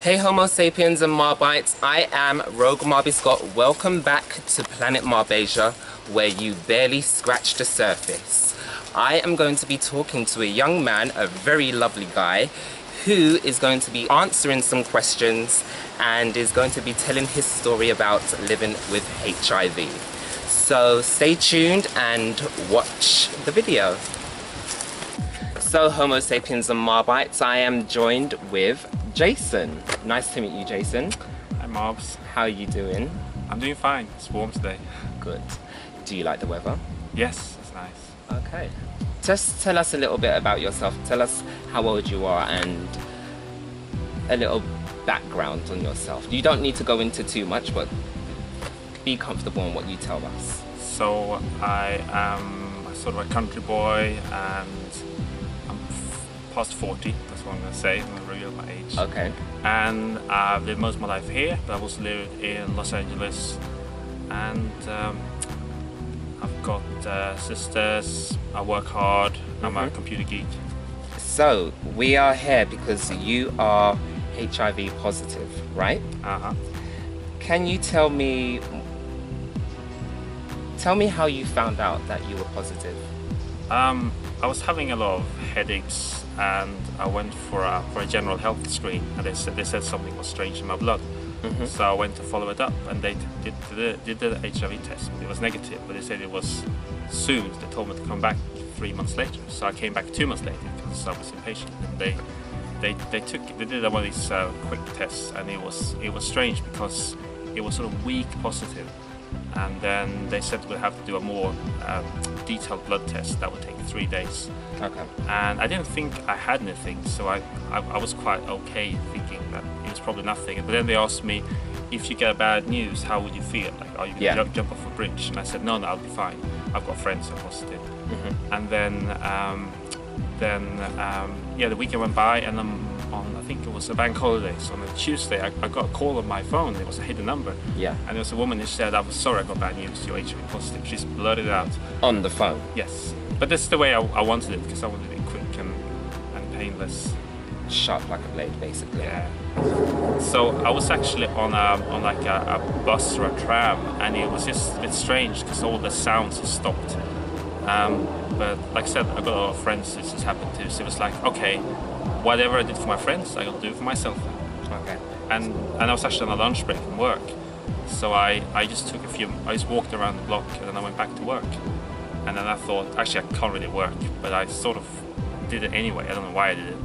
Hey Homo sapiens and Marbites, I am Rogue Marby Scott. Welcome back to Planet Marbesia, where you barely scratch the surface. I am going to be talking to a young man, a very lovely guy, who is going to be answering some questions and is going to be telling his story about living with HIV. So stay tuned and watch the video. So Homo sapiens and Marbites, I am joined with Jason. Nice to meet you, Jason. Hi, Marbs. How are you doing? I'm doing fine. It's warm today. Good. Do you like the weather? Yes, it's nice. Okay. Just tell us a little bit about yourself. Tell us how old you are and a little background on yourself. You don't need to go into too much, but be comfortable in what you tell us. So I am sort of a country boy and I'm past 40. That's what I'm going to say. I'm going to reveal my age. Okay. And I've lived most of my life here, but I've also lived in Los Angeles. And I've got sisters. I work hard. I'm a computer geek. So we are here because you are HIV positive, right? Uh-huh. Can you tell me how you found out that you were positive? I was having a lot of headaches and I went for a general health screen, and they said something was strange in my blood. So I went to follow it up, and they did the HIV test. It was negative, but they said it was soon. They told me to come back 3 months later. So I came back 2 months later because I was impatient. And they did one of these quick tests, and it was strange because it was sort of weak positive. And then they said we'll have to do a more detailed blood test that would take 3 days. Okay. And I didn't think I had anything, so I was quite okay thinking that it was probably nothing. But then they asked me, if you get bad news, how would you feel? Like, are you going to jump off a bridge? And I said, no, I'll be fine. I've got friends who are positive. And then the weekend went by, and I think it was a bank holiday, so on a Tuesday I got a call on my phone. It was a hidden number. Yeah. And there was a woman who said, I was sorry I got bad news, you're HIV positive. She's blurted it out. On the phone? Yes. But this is the way I wanted it, because I wanted it quick and painless. Sharp like a blade, basically. Yeah. So I was actually on like a bus or a tram, and it was just a bit strange because all the sounds had stopped. But like I said, I've got a lot of friends this has happened to, so it was like, okay, whatever I did for my friends, I got to do for myself. Okay. And I was actually on a lunch break from work, so I just walked around the block, and then I went back to work. And then I thought, actually I can't really work, but I sort of did it anyway. I don't know why I did it.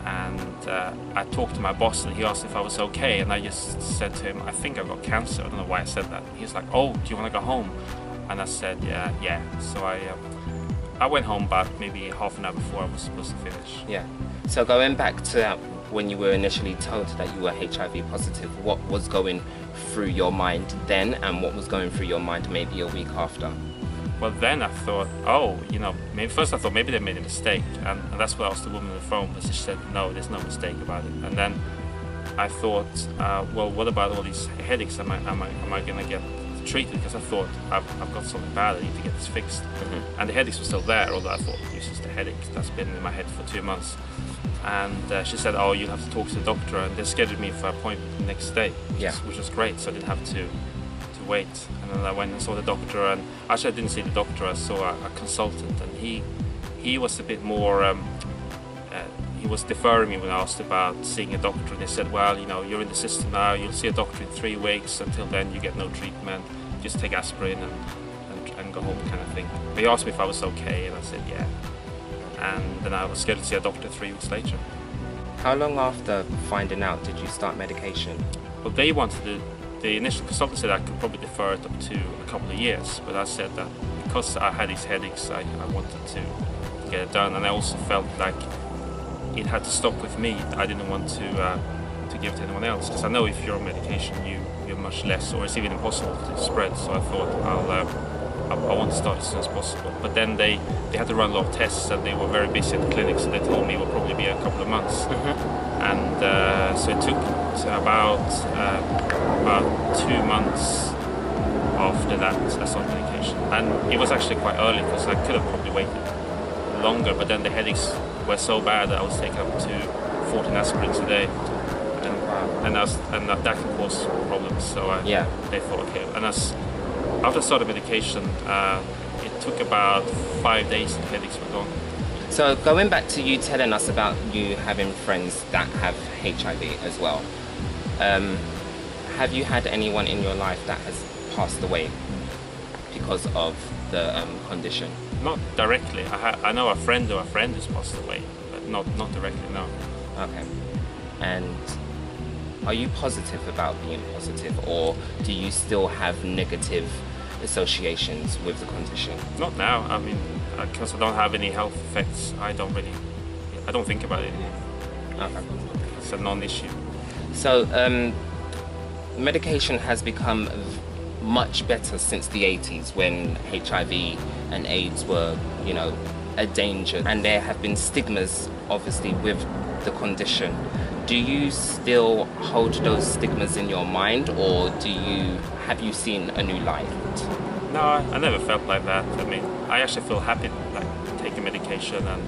And I talked to my boss, and he asked if I was okay, and I just said to him, I think I've got cancer. I don't know why I said that. He's like, oh, do you want to go home? And I said, yeah. So I went home about maybe half an hour before I was supposed to finish. Yeah. So going back to when you were initially told that you were HIV positive, what was going through your mind then, and what was going through your mind maybe a week after? Well, then I thought, oh, first I thought maybe they made a mistake, and that's what I asked the woman on the phone, but she said, no, there's no mistake about it. And then I thought, well, what about all these headaches? Am I going to get treated? Because I thought I've got something bad, I need to get this fixed. And the headaches were still there, although I thought it's just a headache that's been in my head for 2 months. And she said, oh, you'll have to talk to the doctor, and they scheduled me for an appointment the next day, which was great, so I didn't have to wait. And then I went and saw the doctor, and actually I didn't see the doctor, I saw a consultant, and he was a bit more, he was deferring me when I asked about seeing a doctor, and they said, well, you're in the system now, you'll see a doctor in 3 weeks, until then you get no treatment, just take aspirin and go home kind of thing. But he asked me if I was okay, and I said yeah. And then I was scheduled to see a doctor 3 weeks later. How long after finding out did you start medication? Well, the initial consultant said I could probably defer it up to a couple of years, but I said that because I had these headaches, I wanted to get it done, and I also felt like it had to stop with me. I didn't want to give it to anyone else, because I know if you're on medication, you're much less, or it's even impossible to spread. So I thought I want to start as soon as possible. But then they had to run a lot of tests, and they were very busy at the clinic, so they told me it would probably be a couple of months. And so it took about 2 months after that I started medication. And it was actually quite early, because I could have probably waited longer, but then the headaches were so bad that I was taking up to 14 aspirins a day. And and that can cause problems. So Yeah. they thought, okay. And after I started medication, it took about 5 days and the headaches were gone. So going back to you telling us about you having friends that have HIV as well, have you had anyone in your life that has passed away because of the condition? Not directly. I know a friend of a friend who's passed away, but not directly, no. Okay. And are you positive about being positive, or do you still have negative associations with the condition? Not now. I mean, because I don't have any health effects, I don't think about it anymore. Okay. It's a non-issue. So medication has become much better since the 80s, when HIV and AIDS were, you know, a danger, and there have been stigmas obviously with the condition. Do you still hold those stigmas in your mind, or have you seen a new light? No, I never felt like that. I mean, I actually feel happy like taking medication and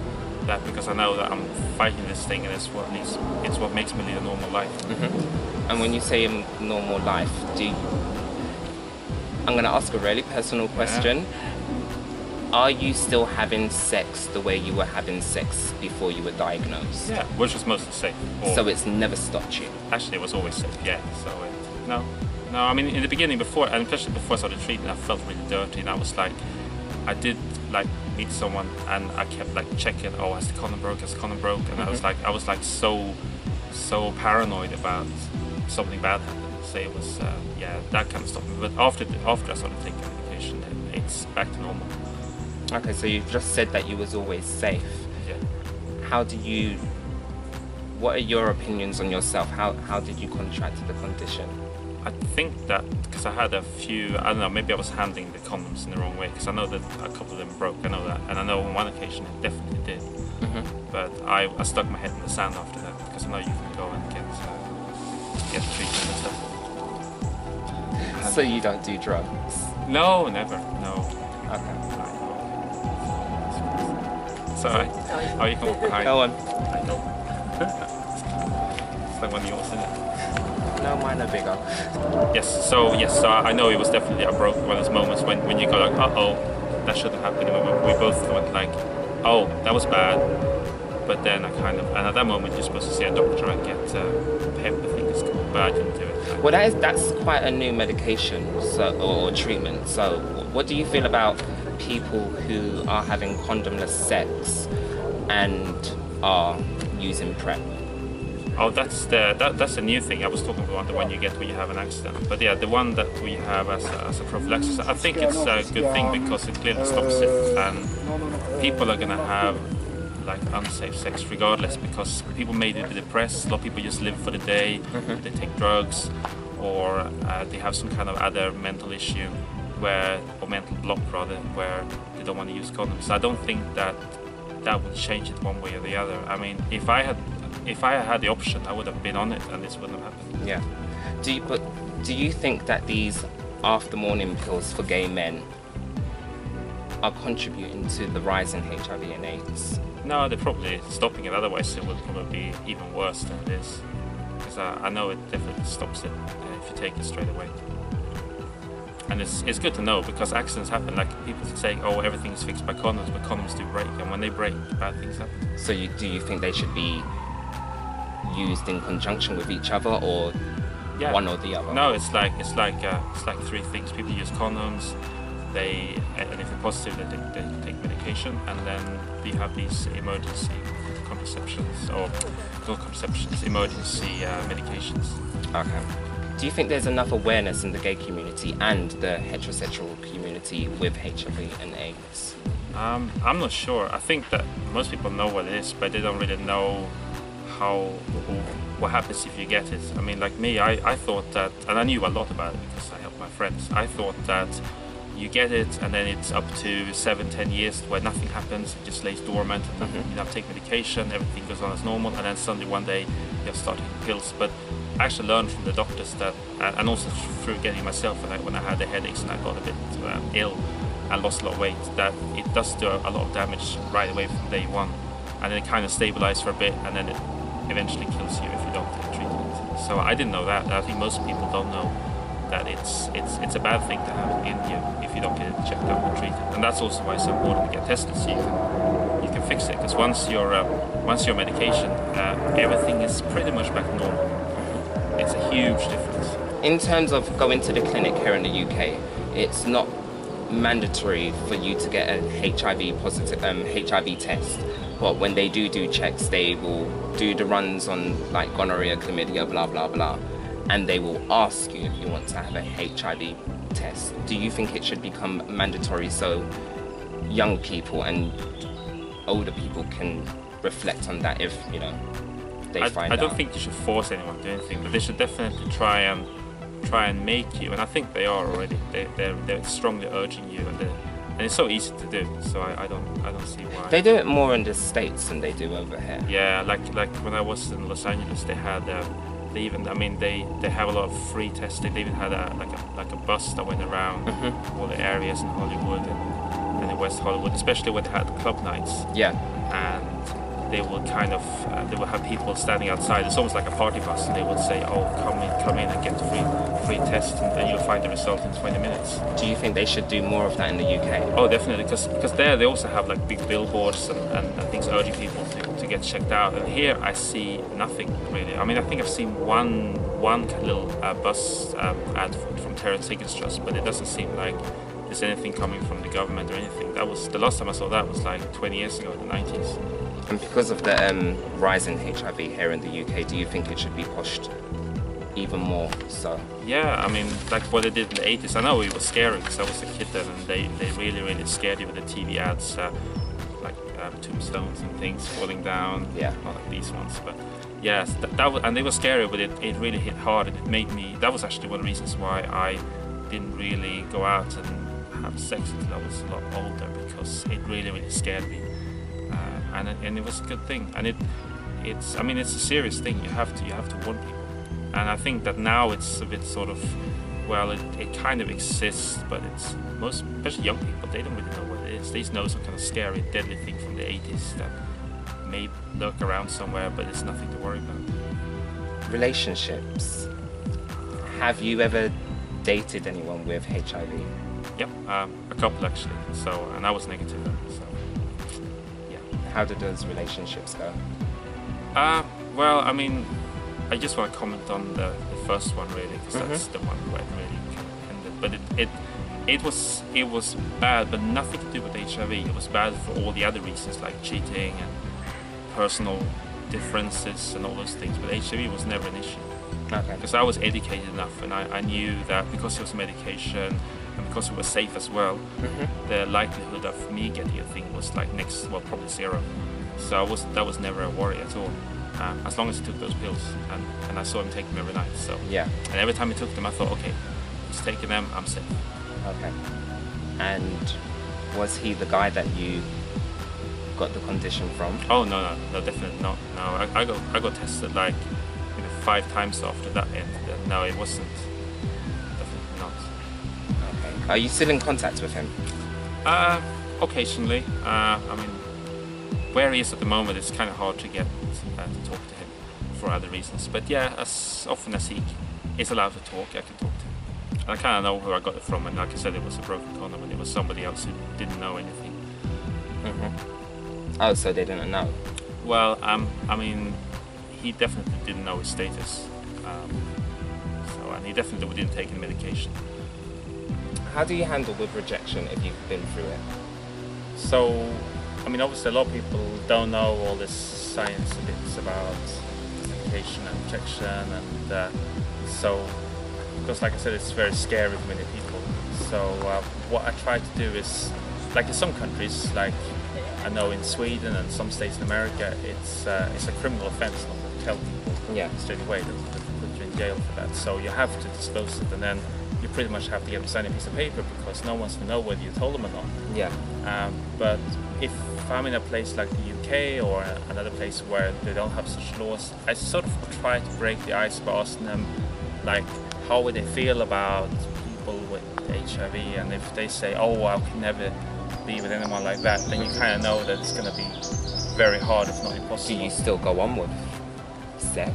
that, because I know that I'm fighting this thing, and it's what makes me lead a normal life. And when you say a normal life, I'm going to ask a really personal question. Yeah. Are you still having sex the way you were having sex before you were diagnosed? Yeah, which was mostly safe. So it's never stopped you? Actually, it was always safe, yeah. So no. I mean, in the beginning, and especially before I started treatment, I felt really dirty, and I was like, I did like meet someone, and I kept like checking, oh, has the condom broke? And I was like so paranoid about something bad happening. So it was, that kind of stuff. But after I started taking medication, it's back to normal. Okay, so you've just said that you was always safe. Yeah. What are your opinions on yourself? How did you contract the condition? I think that because I had a few, I don't know, maybe I was handling the condoms in the wrong way, because I know that a couple of them broke, I know that, and I know on one occasion it definitely did. But I stuck my head in the sand after that, because I know you can go and get treatment and stuff. So you don't do drugs? No, never, no. Okay. Sorry. Oh, you can hide. Go on. I know. It's like one of yours, isn't it? No, mine are bigger. Yes, so I know it was definitely one of those moments when you go like, uh-oh, that shouldn't happen. And we both thought like, oh, that was bad. But then and at that moment you're supposed to see a doctor and get PEP, I think it's called, but I didn't do it. Well, that's quite a new medication or treatment. So what do you feel about people who are having condomless sex and are using PrEP? Oh, that's a new thing. I was talking about the one you get when you have an accident. But yeah, the one that we have as a prophylaxis, I think it's a good thing because it clearly stops it, and people are gonna have like unsafe sex regardless, because people may be depressed. A lot of people just live for the day. They take drugs, or they have some kind of other mental issue or mental block rather, where they don't want to use condoms. So I don't think that would change it one way or the other. I mean, if I had the option, I would have been on it, and this wouldn't have happened. Yeah. Do you think that these after morning pills for gay men are contributing to the rise in HIV and AIDS? No, they're probably stopping it. Otherwise, it would probably be even worse than it is. Because I know it definitely stops it if you take it straight away. And it's good to know, because accidents happen. Like people say, oh, everything's fixed by condoms, but condoms do break, and when they break, bad things happen. So do you think they should be used in conjunction with each other, or one or the other? No, it's like three things. People use condoms, and if they're positive, they take medication, and then you have these emergency contraceptions, or not contraceptions, emergency medications. Okay. Do you think there's enough awareness in the gay community and the heterosexual community with HIV and AIDS? I'm not sure. I think that most people know what it is, but they don't really know what happens if you get it. I mean, like me, I thought that, and I knew a lot about it because I helped my friends. I thought that you get it, and then it's up to 7-10 years where nothing happens. It just lays dormant, and you have to take medication, everything goes on as normal, and then suddenly one day you have to start taking pills. But I actually learned from the doctors that, and also through getting myself, when I had the headaches and I got a bit ill and lost a lot of weight, that it does do a lot of damage right away from day one, and then it kind of stabilizes for a bit, and then it eventually kills you if you don't take treatment. So I didn't know that. I think most people don't know that it's a bad thing to have in you if you don't get it checked out and treated. And that's also why it's so important to get tested, so you can fix it. Because once your medication, everything is pretty much back to normal. It's a huge difference. In terms of going to the clinic here in the UK, it's not mandatory for you to get a HIV positive HIV test. But when they do checks, they will do the runs on like gonorrhea, chlamydia, blah blah blah, and they will ask you if you want to have a HIV test. Do you think it should become mandatory so young people and older people can reflect on that if, you know, they find out? I don't think you should force anyone to do anything, but they should definitely try and make you, and I think they are already. They're strongly urging you, and it's so easy to do. So I don't see why. They do it more in the States than they do over here. Yeah, like when I was in Los Angeles, they had they have a lot of free testing. They even had a bus that went around all the areas in Hollywood and in West Hollywood, especially when they had club nights. Yeah. And they would kind of they would have people standing outside. It's almost like a party bus, and they would say, "Oh, come in and get the free test, and then you'll find the result in 20 minutes." Do you think they should do more of that in the UK? Oh, definitely, because there they also have like big billboards and things urging people to get checked out. And here I see nothing really. I mean, I think I've seen one little bus ad from Terence Higgins Trust, but it doesn't seem like there's anything coming from the government or anything. That was the last time I saw that was like 20 years ago, in the 90s. And because of the rise in HIV here in the UK, do you think it should be pushed even more so? Yeah, I mean, like what they did in the 80s. I know it was scary because I was a kid then, and they really scared you with the TV ads, like tombstones and things falling down. Yeah. Not like these ones, but yes, that was, and they were scary, but it really hit hard, and it made me. That was actually one of the reasons why I didn't really go out and have sex until I was a lot older, because it really scared me. And it was a good thing, and it's a serious thing. You have to warn people, and I think that now it's a bit sort of, well, it kind of exists, but it's especially young people, they don't really know what it is. They just know some kind of scary, deadly thing from the 80s that may lurk around somewhere, but it's nothing to worry about. Relationships. Have you ever dated anyone with HIV? Yep, a couple actually. So, and I was negative. So. How did those relationships go? Well, I mean, I just want to comment on the first one really, because that's the one where it really ended. But it was bad, but nothing to do with HIV. It was bad for all the other reasons, like cheating and personal differences and all those things. But HIV was never an issue. Okay. Because I was educated enough, and I knew that because it was medication and because it was safe as well, the likelihood of me getting a thing was like probably zero. So that was never a worry at all, as long as he took those pills, and I saw him take them every night. So yeah, and every time he took them, I thought, okay, he's taking them, I'm safe. Okay. And was he the guy that you got the condition from? Oh no, definitely not. No, I got tested like 5 times after that ended. No, it wasn't. Definitely not. Okay. Are you still in contact with him? Occasionally. I mean, where he is at the moment, it's kind of hard to get to talk to him for other reasons. But yeah, as often as he is allowed to talk, I can talk to him. And I kind of know who I got it from, and like I said, it was a broken condom, and it was somebody else who didn't know anything. Oh, so they didn't know? Well, I mean, he definitely didn't know his status, and he definitely didn't take any medication. How do you handle with rejection if you've been through it? So, I mean, obviously a lot of people don't know all this science bits about medication and rejection, and so, because like I said, it's very scary for many people. So what I try to do is, like in some countries, like I know in Sweden and some states in America, it's a criminal offense not to tell people straight away. They put you in jail for that. So you have to disclose it, and then you pretty much have to get them sign a piece of paper, because no one's to know whether you told them or not. Yeah. But if I'm in a place like the UK or another place where they don't have such laws, I sort of try to break the ice by asking them, like, how would they feel about people with HIV, and if they say, oh, I could never be with anyone like that, then you kind of know that it's going to be very hard, if not impossible. Do you still go on with sex?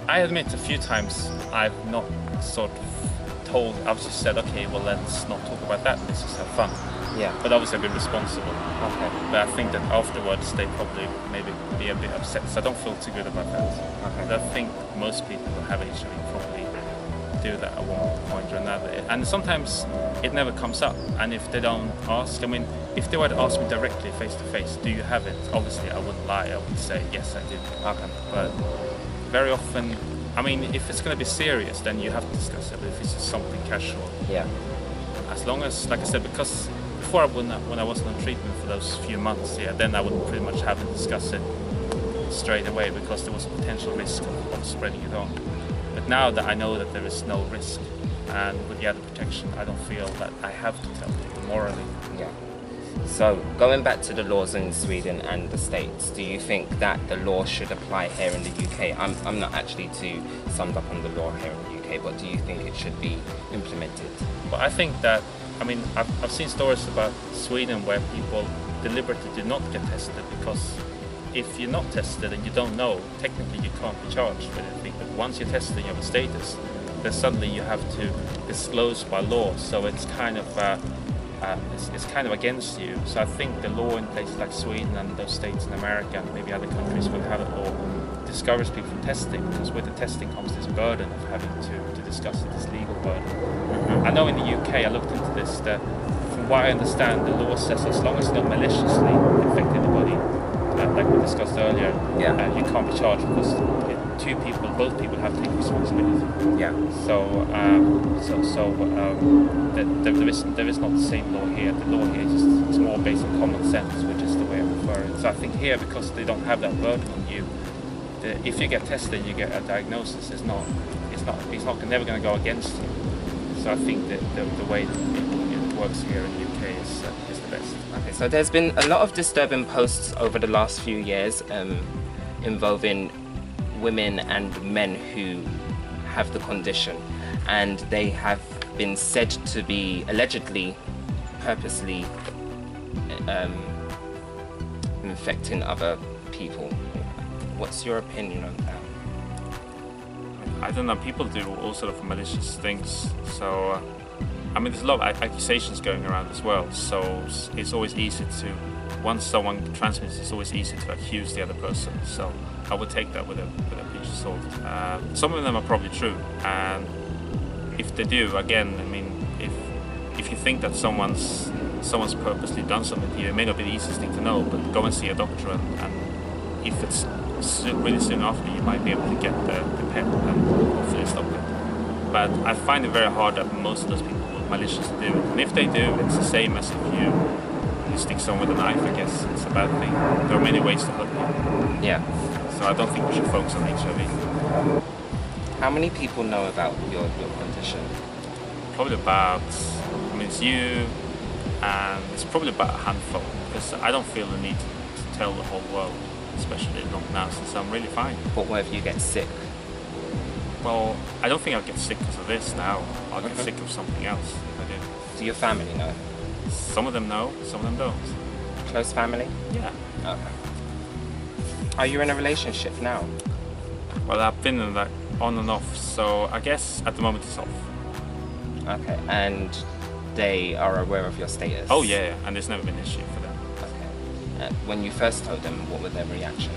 I admit a few times I've not sort of told, I've just said, okay, well, let's not talk about that, let's just have fun. Yeah. But obviously I've been responsible. Okay. But I think that afterwards they probably maybe be a bit upset, so I don't feel too good about that. Okay. But I think most people who have HIV probably do that at one point or another. And sometimes it never comes up, and if they don't ask, I mean, if they were to ask me directly face to face, do you have it? Obviously I wouldn't lie, I would say, yes, I do. Okay. But very often, I mean, if it's going to be serious, then you have to discuss it. But if it's just something casual, Yeah. as long as, like I said, because before when I wasn't on treatment for those few months, yeah, then I would pretty much have to discuss it straight away because there was a potential risk of spreading it on. But now that I know that there is no risk, and with the added protection, I don't feel that I have to tell people morally. Yeah. So, going back to the laws in Sweden and the States, do you think that the law should apply here in the UK? I'm not actually too summed up on the law here in the UK, but do you think it should be implemented? But I think that, I mean, I've seen stories about Sweden where people deliberately do not get tested because if you're not tested and you don't know, technically you can't be charged with anything. But once you're tested and you have a status, then suddenly you have to disclose by law. So it's kind of it's kind of against you. So I think the law in places like Sweden and those states in America and maybe other countries will have a law discourages people from testing, because with the testing comes this burden of having to discuss it, this legal burden. I know in the UK, I looked into this, that from what I understand, the law says as long as you don't maliciously infect anybody, like we discussed earlier, you can't be charged because both people have to take responsibility. Yeah. There is not the same law here. The law here is more based on common sense, which is the way I prefer it. So I think here, because they don't have that burden on you, if you get tested, you get a diagnosis. It's never going to go against you. So I think that the way it works here in the UK is the best. Okay, so there's been a lot of disturbing posts over the last few years involving women and men who have the condition, and they have been said to be allegedly purposely infecting other people. What's your opinion on that? I don't know, people do all sort of malicious things, so I mean, there's a lot of accusations going around as well, so it's always easy to, once someone transmits, it's always easy to accuse the other person, so I would take that with a pinch of salt. Some of them are probably true, and if they do, again, I mean, if you think that someone's purposely done something to you, it may not be the easiest thing to know, but go and see a doctor, and if it's really soon after, you might be able to get the PEP and hopefully stop it. But I find it very hard that most of those people will maliciously do it, and if they do, it's the same as if you stick someone with a knife. I guess it's a bad thing. There are many ways to hurt people. Yeah. So I don't think we should focus on HIV. How many people know about your condition? Probably about, I mean, it's you, and it's probably about a handful, because I don't feel the need to tell the whole world, especially not now, since I'm really fine. But what if you get sick? Well, I don't think I'll get sick because of this now. I'll get sick of something else if I do. Do your family know? Some of them know, some of them don't. Close family? Yeah. Okay. Are you in a relationship now? Well, I've been in that on and off, so I guess at the moment it's off. Okay, and they are aware of your status? Oh yeah, and there's never been an issue for them. Okay. When you first told them, what was their reaction?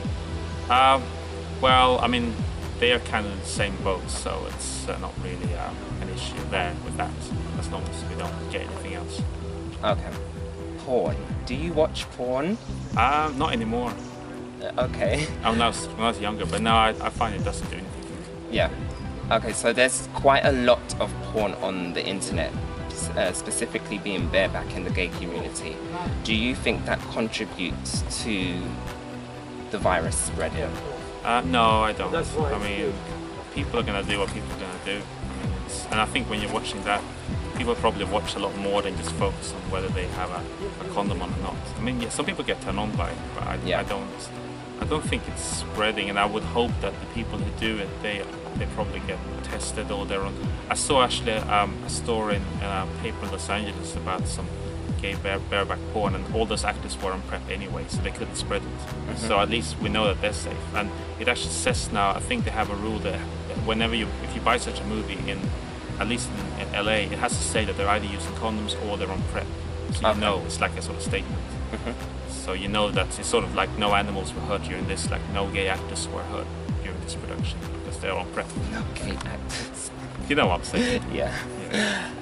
Well, I mean, they are kind of in the same boat, so it's not really an issue there with that, as long as we don't get anything else. Okay. Porn. Do you watch porn? Not anymore. Okay. When I was younger, but now I find it doesn't do anything. Yeah. Okay, so there's quite a lot of porn on the internet, specifically being bareback in the gay community. Do you think that contributes to the virus spreading? No, I don't. I mean, people are going to do what people are going to do. I mean, and I think when you're watching that, people probably watch a lot more than just focus on whether they have a condom on or not. I mean, yeah, some people get turned on by it, but I don't think it's spreading, and I would hope that the people who do it, they probably get tested, or they're on. I saw actually a story in a paper in Los Angeles about some gay bareback porn, and all those actors were on PrEP anyway, so they couldn't spread it. So at least we know that they're safe. And it actually says now, I think they have a rule that whenever if you buy such a movie at least in LA, it has to say that they're either using condoms or they're on PrEP. So you know, it's like a sort of statement. So you know that it's sort of like no animals were hurt during this, like no gay actors were hurt during this production because they're on PrEP. No gay actors. You know what I'm saying? Yeah.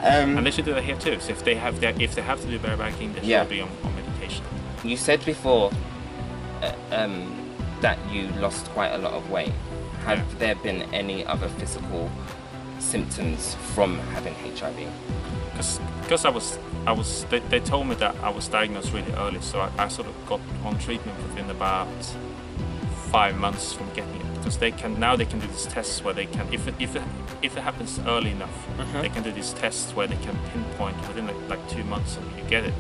And they should do that here too. So if they have to do barebacking, they should be on medication. You said before that you lost quite a lot of weight. Have there been any other physical symptoms from having HIV? Because they told me that I was diagnosed really early, so I sort of got on treatment within about 5 months from getting it. Because they can do these tests where they can, if it happens early enough, they can do these tests where they can pinpoint within like 2 months of you get it.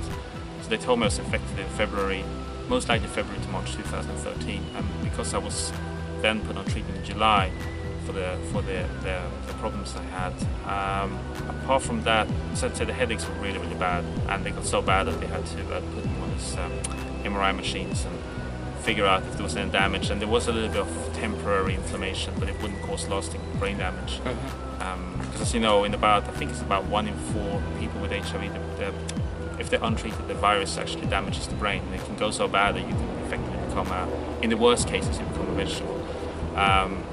So they told me I was infected in February, most likely February to March 2013, and because I was then put on treatment in July for the problems I had. Apart from that, so I'd say the headaches were really, really bad, and they got so bad that they had to put me on these MRI machines and figure out if there was any damage. And there was a little bit of temporary inflammation, but it wouldn't cause lasting brain damage. Because as you know, I think it's about 1 in 4 people with HIV, if they're untreated, the virus actually damages the brain. And it can go so bad that you can effectively become in the worst cases, you become a vegetable.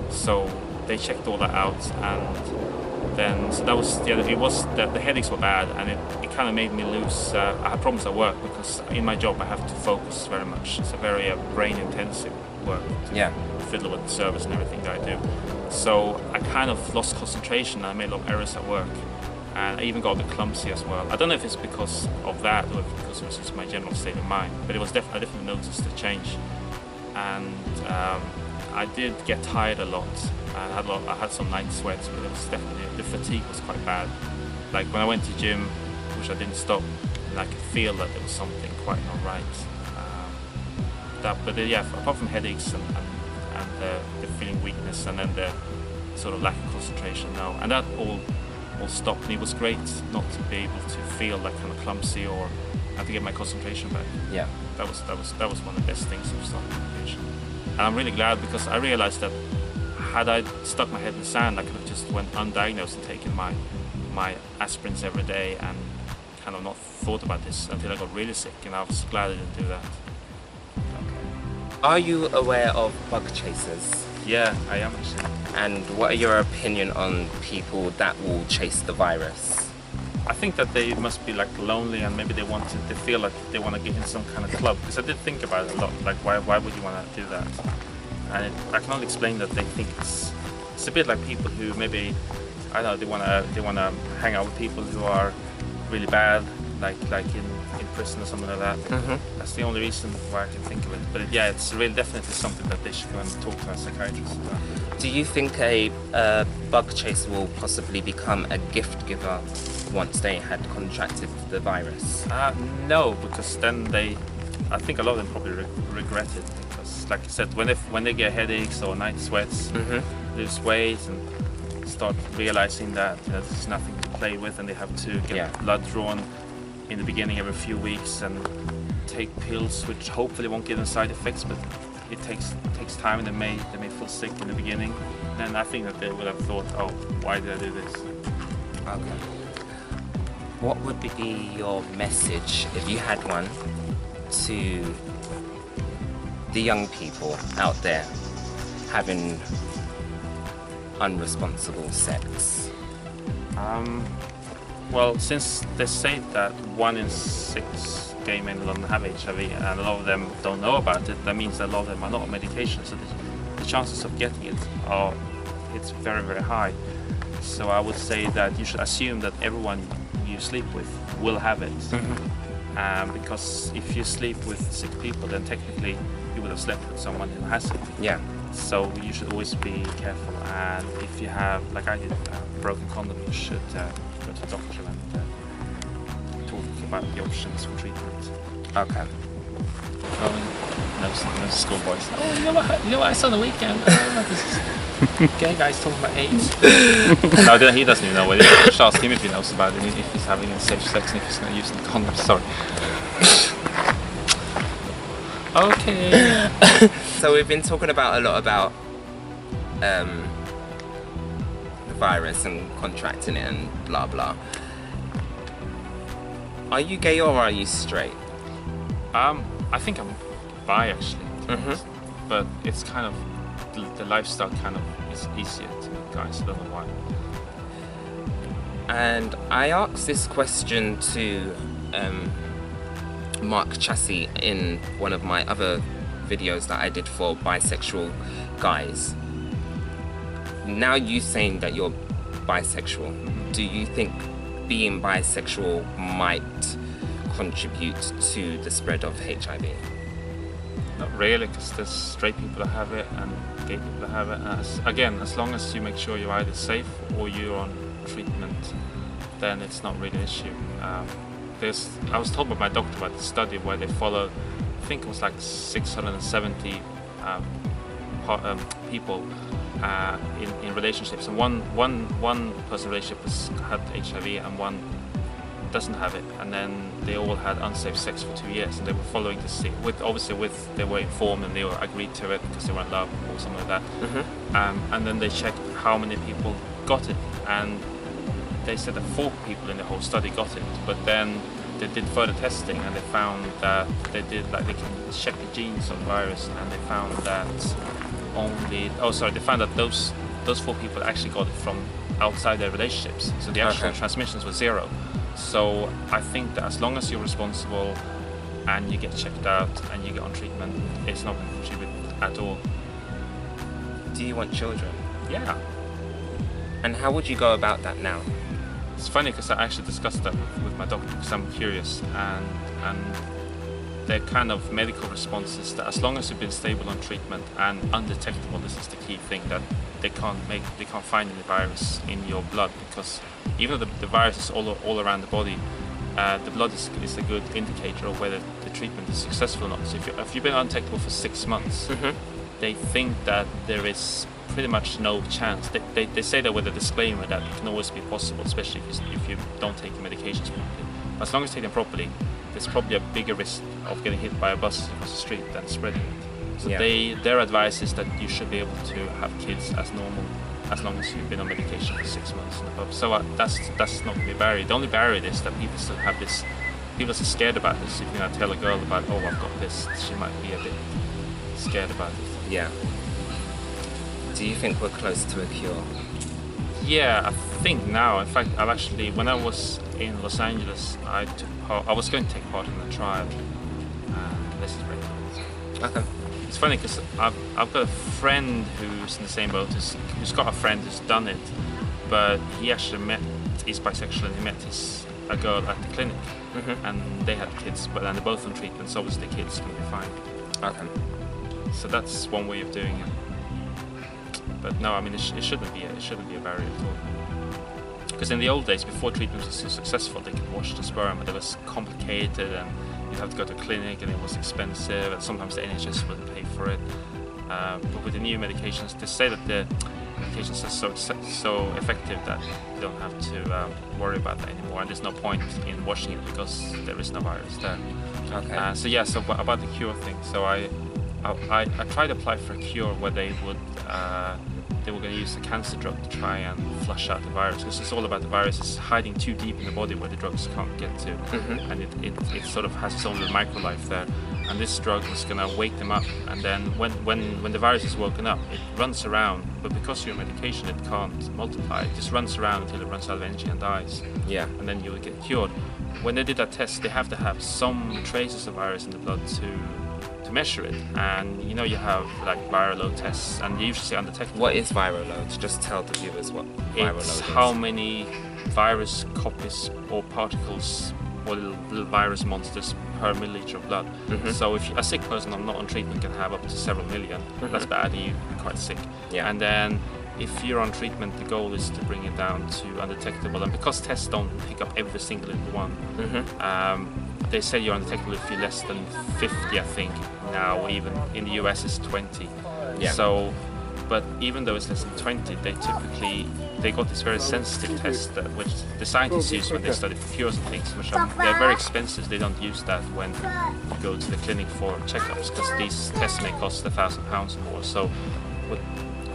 So they checked all that out, and then so that was the headaches were bad, and it kind of made me lose. I had problems at work because in my job I have to focus very much. It's a very brain intensive work. Fiddle with the service and everything that I do. So I kind of lost concentration. I made a lot of errors at work, and I even got a bit clumsy as well. I don't know if it's because of that or if because it was just my general state of mind, but it was I definitely noticed the change. And I did get tired a lot. I had some night sweats, but it was definitely, the fatigue was quite bad. Like when I went to gym, which I didn't stop, and I could feel that there was something quite not right. Apart from headaches and the feeling weakness, and then the sort of lack of concentration now, and that all stopped. And it was great not to be able to feel like kind of clumsy or have to get my concentration back. Yeah, that was one of the best things of starting medication. And I'm really glad, because I realized that had I stuck my head in the sand, I could have just went undiagnosed and taken my aspirins every day and kind of not thought about this until I got really sick, and I was glad I didn't do that. Are you aware of bug chasers? Yeah, I am actually. And what are your opinion on people that will chase the virus? I think that they must be like lonely, and maybe they feel like they want to get in some kind of club. Because I did think about it a lot, like why would you want to do that? And I can only explain that they think it's a bit like people who maybe, I don't know, they want to hang out with people who are really bad, like in prison or something like that. That's the only reason why I can think of it. But yeah, it's really definitely something that they should go and talk to a psychiatrist about. Do you think a bug chaser will possibly become a gift giver once they had contracted the virus? No, because then I think a lot of them probably regret it, because like I said, when they get headaches or night sweats, lose weight and start realizing that there's nothing to play with, and they have to get blood drawn in the beginning every few weeks and take pills which hopefully won't give them side effects, but it takes time, and they may feel sick in the beginning. Then I think that they would have thought, oh, why did I do this? Okay. What would be your message, if you had one, to the young people out there having unresponsible sex? Well, since they say that 1 in 6 gay men in London have HIV, and a lot of them don't know about it, that means that a lot of them are not on medication, so the chances of getting it it's very, very high. So I would say that you should assume that everyone you sleep with will have it. Because if you sleep with sick people, then technically you would have slept with someone who has it. Yeah. So you should always be careful, and if you have, like I did, a broken condom, you should go to the doctor and talk about the options for treatment. Okay. knows schoolboys. Oh, you know what I saw on the weekend? This gay guy's talking about AIDS. No, he doesn't even know what it is. Just ask him if he knows about it, if he's having safe sex and if he's not using condoms. Sorry. Okay. So we've been talking about a lot about the virus and contracting it and blah blah. Are you gay or are you straight? I think I'm bi actually, but it's kind of the lifestyle kind of is easier to guys. I don't know why. And I asked this question to Mark Chassie in one of my other videos that I did for bisexual guys. Now you saying that you're bisexual, do you think being bisexual might contribute to the spread of HIV? Not really, because there's straight people that have it and gay people that have it. As long as you make sure you're either safe or you're on treatment, then it's not really an issue. I was told by my doctor about the study where they followed, I think it was like 670 people in relationships, and one person's relationship had HIV and one doesn't have it, and then they all had unsafe sex for 2 years, and they were following to see they were informed and they were agreed to it because they were in love or something like that. And then they checked how many people got it, and they said that 4 people in the whole study got it, but then they did further testing and they found that they can check the genes of the virus, and they found that they found that those 4 people actually got it from outside their relationships, so the actual transmissions were 0. So I think that as long as you're responsible and you get checked out and you get on treatment, it's not going to contribute at all. Do you want children? Yeah. And how would you go about that now? It's funny because I actually discussed that with my doctor because I'm curious, and their kind of medical response is that as long as you've been stable on treatment and undetectable, this is the key thing, that they can't find any virus in your blood, because even though the virus is all around the body, the blood is a good indicator of whether the treatment is successful or not. So if you've been undetectable for 6 months, they think that there is pretty much no chance. They say that with a disclaimer that it can always be possible, especially if you don't take your medications properly. But as long as you take them properly, there's probably a bigger risk of getting hit by a bus across the street than spreading it. So their advice is that you should be able to have kids as normal as long as you've been on medication for 6 months and above. So that's not the barrier. The only barrier is that people still have this. People are scared about this. If you're gonna tell a girl about, oh, I've got this, she might be a bit scared about it. Yeah. Do you think we're close to a cure? Yeah, I think now. In fact, when I was in Los Angeles, I was going to take part in the trial. This is great. Okay. It's funny because I've got a friend who's in the same boat, who's got a friend who's done it, but he actually he's bisexual, and he met a girl at the clinic, and they had kids, but then they're both on treatment, so obviously the kids can be fine. Okay. So that's one way of doing it. But no, I mean, it shouldn't be a barrier at all. Because in the old days, before treatment was so successful, they could wash the sperm, but it was complicated, and you'd have to go to a clinic, and it was expensive, and sometimes the NHS wouldn't pay for it. But with the new medications, they say that the medications are so effective that you don't have to worry about that anymore, and there's no point in washing it because there is no virus there. Okay. So about the cure thing, so I tried to apply for a cure where they were going to use the cancer drug to try and flush out the virus, because it's all about the virus is hiding too deep in the body where the drugs can't get to, and it sort of has its own little microlife there, and this drug was going to wake them up, and then when the virus is woken up, it runs around, but because your medication it can't multiply, it just runs around until it runs out of energy and dies. Yeah. And then you will get cured. When they did that test, they have to have some traces of virus in the blood to measure it, and you have like viral load tests, and they usually say undetectable. What is viral load? Just tell the viewers what viral load is. It's how many virus copies or particles or little virus monsters per milliliter of blood. So if a sick person not on treatment can have up to several million, that's bad, you're quite sick. Yeah. And then if you're on treatment, the goal is to bring it down to undetectable, and because tests don't pick up every single little one, they say you're undetectable if you're less than 50, I think, now, even in the US it's 20. Yeah. So, but even though it's less than 20, they got this very sensitive test that which the scientists use when they study for cures and things, which they're very expensive. They don't use that when you go to the clinic for checkups, because these tests may cost £1,000 or more. So,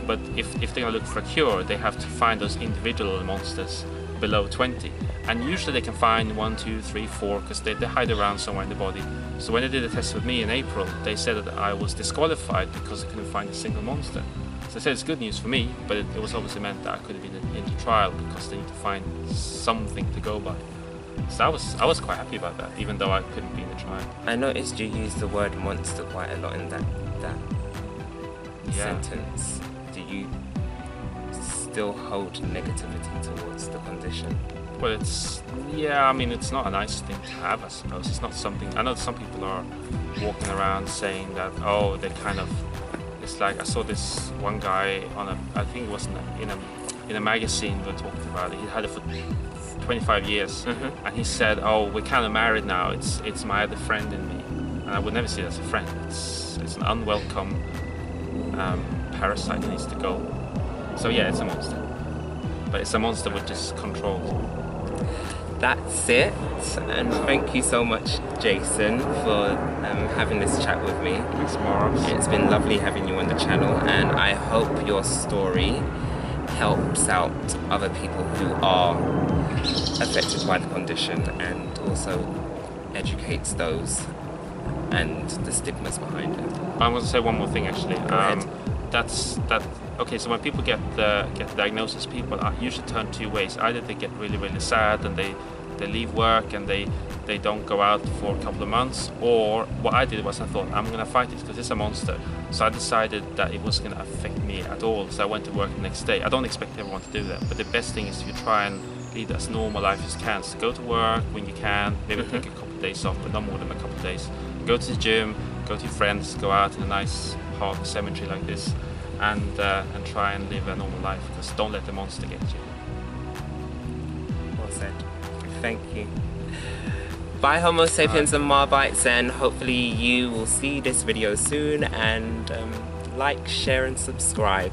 but if they're gonna look for a cure, they have to find those individual monsters below 20, and usually they can find 1, 2, 3, 4, because they hide around somewhere in the body. So when they did a test with me in April, they said that I was disqualified because I couldn't find a single monster. So I said it's good news for me, but it was obviously meant that I could have been in the trial, because they need to find something to go by. So I was quite happy about that, even though I couldn't be in the trial. I noticed you use the word monster quite a lot in that sentence. Do you still hold negativity towards the condition? Well, I mean, it's not a nice thing to have, I suppose. It's not something, I know some people are walking around saying that, oh, they kind of, it's like, I saw this one guy on I think it was in a magazine we were talking about it. He had it for 25 years, and he said, oh, we're kind of married now, it's my other friend in me. And I would never see it as a friend. It's an unwelcome parasite that needs to go. So yeah, it's a monster. But it's a monster with just control. That's it, and thank you so much, Jason, for having this chat with me. Thanks, Morris. It's been lovely having you on the channel, and I hope your story helps out other people who are affected by the condition, and also educates those and the stigmas behind it. I want to say one more thing, actually. Go ahead. Okay, so when people get the diagnosis, people usually turn two ways. Either they get really, really sad and they leave work and they don't go out for a couple of months, or what I did was I thought, I'm going to fight it because it's a monster. So I decided that it wasn't going to affect me at all, so I went to work the next day. I don't expect everyone to do that, but the best thing is if you try and lead as normal life as you can. So go to work when you can, maybe take a couple of days off, but not more than a couple of days. Go to the gym, go to your friends, go out in a nice park, cemetery like this, and try and live a normal life, because don't let the monster get you. Well said. Thank you. Bye, Homo sapiens and Marbites, and hopefully you will see this video soon, and like, share and subscribe.